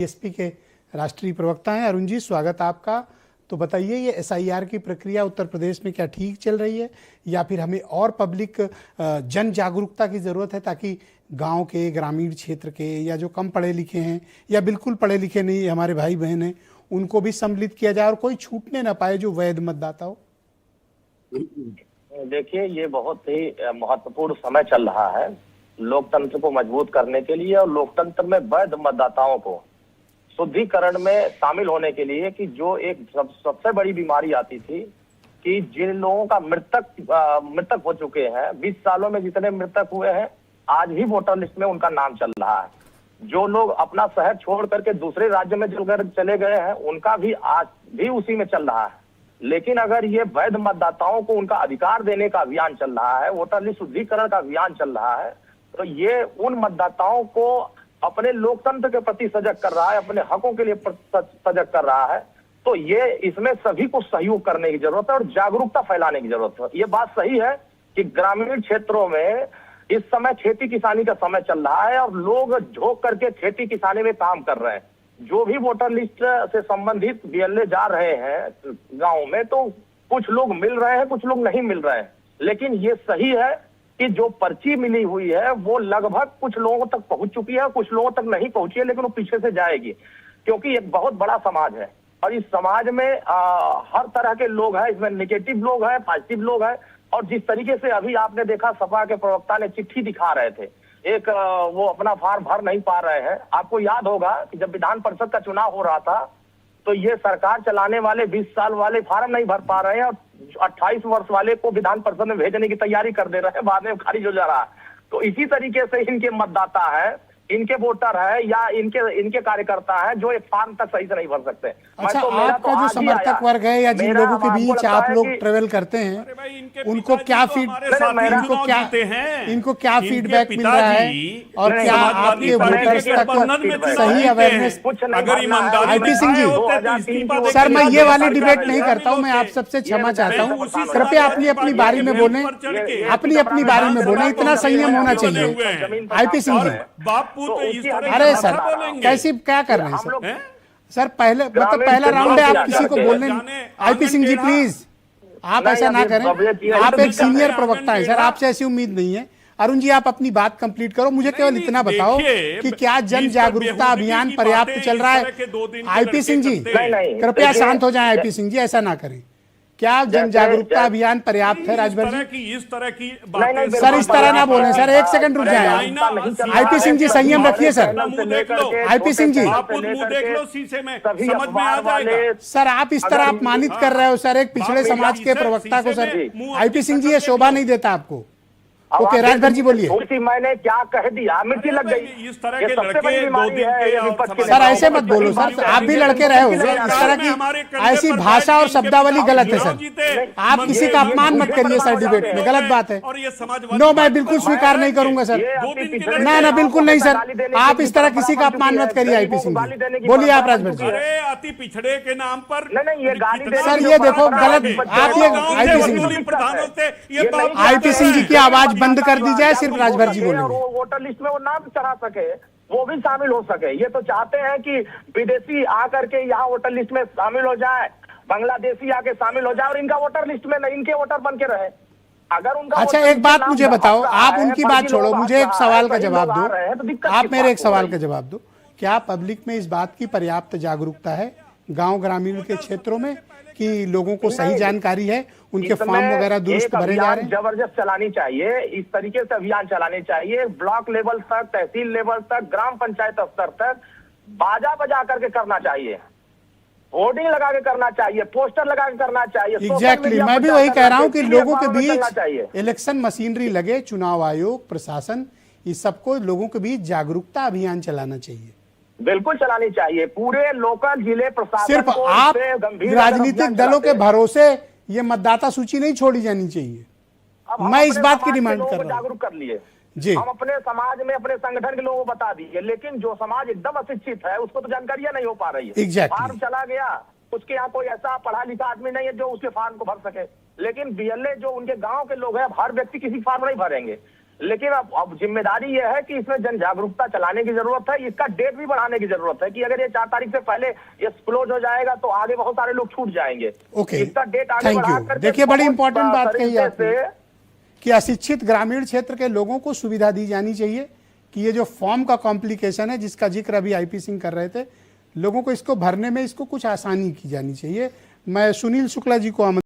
BSP के राष्ट्रीय प्रवक्ता हैं अरुण जी, स्वागत आपका। तो बताइए, ये एसआईआर की प्रक्रिया उत्तर प्रदेश में क्या ठीक चल रही है या फिर हमें और पब्लिक जन जागरूकता की ज़रूरत है ताकि गांव के, ग्रामीण क्षेत्र के या जो कम पढ़े लिखे हैं या बिल्कुल पढ़े लिखे नहीं हमारे भाई बहन हैं उनको भी सम्मिलित किया जाए और कोई छूटने ना पाए जो वैध मतदाता हो? देखिए, ये बहुत ही महत्वपूर्ण समय चल रहा है लोकतंत्र को मजबूत करने के लिए और लोकतंत्र में वैध मतदाताओं को शुद्धिकरण में शामिल होने के लिए कि जो एक सबसे बड़ी बीमारी आती थी कि जिन लोगों का मृतक हो चुके हैं, 20 सालों में जितने मृतक हुए हैं आज भी वोटर लिस्ट में उनका नाम चल रहा है। जो लोग अपना शहर छोड़ करके दूसरे राज्य में चले गए हैं उनका भी आज भी उसी में चल रहा है। लेकिन अगर ये वैध मतदाताओं को उनका अधिकार देने का अभियान चल रहा है, वोटर लिस्ट शुद्धिकरण का अभियान चल रहा है, तो ये उन मतदाताओं को अपने लोकतंत्र के प्रति सजग कर रहा है, अपने हकों के लिए सजग कर रहा है। तो ये इसमें सभी को सहयोग करने की जरूरत है और जागरूकता फैलाने की जरूरत है। ये बात सही है कि ग्रामीण क्षेत्रों में इस समय खेती किसानी का समय चल रहा है और लोग झोंक करके खेती किसानी में काम कर रहे हैं। जो भी वोटर लिस्ट से संबंधित बीएलए जा रहे हैं गाँव में, तो कुछ लोग मिल रहे हैं, कुछ लोग नहीं मिल रहे हैं। लेकिन ये सही है कि जो पर्ची मिली हुई है वो लगभग कुछ लोगों तक पहुंच चुकी है, कुछ लोगों तक नहीं पहुंची है, लेकिन वो पीछे से जाएगी क्योंकि एक बहुत बड़ा समाज है और इस समाज में हर तरह के लोग हैं। इसमें नेगेटिव लोग हैं, पॉजिटिव लोग हैं। और जिस तरीके से अभी आपने देखा सपा के प्रवक्ता ने चिट्ठी दिखा रहे थे, एक वो अपना फॉर्म भर नहीं पा रहे हैं। आपको याद होगा कि जब विधान परिषद का चुनाव हो रहा था तो ये सरकार चलाने वाले 20 साल वाले फॉर्म नहीं भर पा रहे हैं और 28 वर्ष वाले को विधान परिषद में भेजने की तैयारी कर दे रहे हैं, बाद में खारिज हो जा रहा है। तो इसी तरीके से इनके मतदाता है, इनके वोटर है या इनके कार्यकर्ता है जो एक फॉर्म तक सही से नहीं भर सकते। अच्छा, आपका जो समर्थक वर्ग है या जिन लोगों के बीच आप लोग ट्रेवल करते हैं उनको क्या इनको क्या फीडबैक मिल रहा है और क्या आपके वोटर्स तक सही awareness? IP Singh ji, sir मैं ये वाली डिबेट नहीं करता हूँ, मैं आप सबसे क्षमा चाहता हूँ। कृपया अपनी बारी में बोलें, अपनी बारी में बोलें, इतना संयम होना चाहिए। आईपी सिंह जी, अरे सर कैसी क्या कर रहे हैं सर? पहले पहला राउंड है, आप किसी को बोलने। आईपी सिंह जी प्लीज, आप ऐसा ना करें, आप एक सीनियर प्रवक्ता हैं सर, आपसे ऐसी उम्मीद नहीं है। अरुण जी, आप अपनी बात कंप्लीट करो, मुझे केवल इतना बताओ कि क्या जन जागरूकता अभियान पर्याप्त चल रहा है? आईपी सिंह जी कृपया शांत हो जाएं। आईपी सिंह जी ऐसा ना करें, क्या जन जागरूकता अभियान पर्याप्त है? राजभर जी, इस तरह की सर इस तरह ना बोलें सर, एक सेकंड रुक जाए। आईपी सिंह जी संयम रखिए सर। आईपी सिंह जी देख लो शीशे में, समझ में आ जाएगा। सर आप इस तरह अपमानित कर रहे हो सर एक पिछड़े समाज के प्रवक्ता को सर। आईपी सिंह जी ये शोभा नहीं देता आपको। ओके राजभर जी बोलिए। मैंने क्या कह दिया, मिर्ची लग गई। इस तरह के लड़के सर ऐसे मत बोलो सर, आप भी लड़के रहे हो। इस तरह की ऐसी भाषा और शब्दावली गलत है सर। आप किसी का अपमान मत करिए सर डिबेट में, गलत बात है। नो, मैं बिल्कुल स्वीकार नहीं करूंगा सर। ना बिल्कुल नहीं सर, आप इस तरह किसी का अपमान मत करिए। आईपी सिंह जी बोलिए आप। राजभर जी, अति पिछड़े के नाम पर सर ये देखो गलत, आप ये आईपी सिंह जी की आवाज बंद कर दी जाए, सिर्फ राजभर जी बोलेंगे। वोटर लिस्ट में वो नाम चढ़ा सके, वो भी शामिल हो सके। ये तो चाहते हैं कि विदेशी आकर के यहाँ वोटर लिस्ट में शामिल हो जाए, बांग्लादेशी आके शामिल हो जाए और इनका वोटर लिस्ट में नहीं, इनके वोटर बन के रहे। अगर उनका अच्छा एक बात मुझे बताओ, आप उनकी बात छोड़ो, मुझे एक सवाल का जवाब दो। आप मेरे एक सवाल का जवाब दो, क्या पब्लिक में इस बात की पर्याप्त जागरूकता है गाँव ग्रामीण के क्षेत्रों में कि लोगों को सही जानकारी है, उनके फॉर्म वगैरह दुरुस्त भरे जा रहे हैं? जबरदस्त चलानी चाहिए, इस तरीके से अभियान चलाने चाहिए। ब्लॉक लेवल तक, तहसील लेवल तक, ग्राम पंचायत स्तर तक बाजा बजा करके करना चाहिए, होर्डिंग लगा के करना चाहिए, पोस्टर लगा के करना चाहिए। एग्जैक्टली, मैं भी वही कह रहा हूँ कि लोगों के बीच इलेक्शन मशीनरी लगे, चुनाव आयोग, प्रशासन, इस सबको लोगों के बीच जागरूकता अभियान चलाना चाहिए। बिल्कुल चलानी चाहिए, पूरे लोकल जिले प्रशासन। सिर्फ आप राजनीतिक दलों के भरोसे ये मतदाता सूची नहीं छोड़ी जानी चाहिए। मैं इस बात की डिमांड कर रहा हूं। जागरूक कर लिए जी, हम अपने समाज में अपने संगठन के लोगों को बता दिए, लेकिन जो समाज एकदम अशिक्षित है उसको तो जानकारियां नहीं हो पा रही है। Exactly. फार्म चला गया, उसके यहाँ कोई ऐसा पढ़ा लिखा आदमी नहीं है जो उसके फार्म को भर सके। लेकिन बीएलए जो उनके गाँव के लोग हैं, हर व्यक्ति किसी फार्म नहीं भरेंगे। लेकिन अब जिम्मेदारी यह है कि इसमें जन जागरूकता चलाने की जरूरत है, इसका डेट भी बढ़ाने की जरूरत है कि अगर ये 4 तारीख से पहले ये क्लोज हो जाएगा तो आगे बहुत सारे लोग छूट जाएंगे। ओके, इसका डेट आगे थैंक बढ़ा यू। करके देखिए, बड़ी बहुत इंपॉर्टेंट बात कही तरीके आपने से कि अशिक्षित ग्रामीण क्षेत्र के लोगों को सुविधा दी जानी चाहिए कि ये जो फॉर्म का कॉम्प्लिकेशन है जिसका जिक्र अभी आईपी सिंह कर रहे थे, लोगों को इसको भरने में इसको कुछ आसानी की जानी चाहिए। मैं सुनील शुक्ला जी को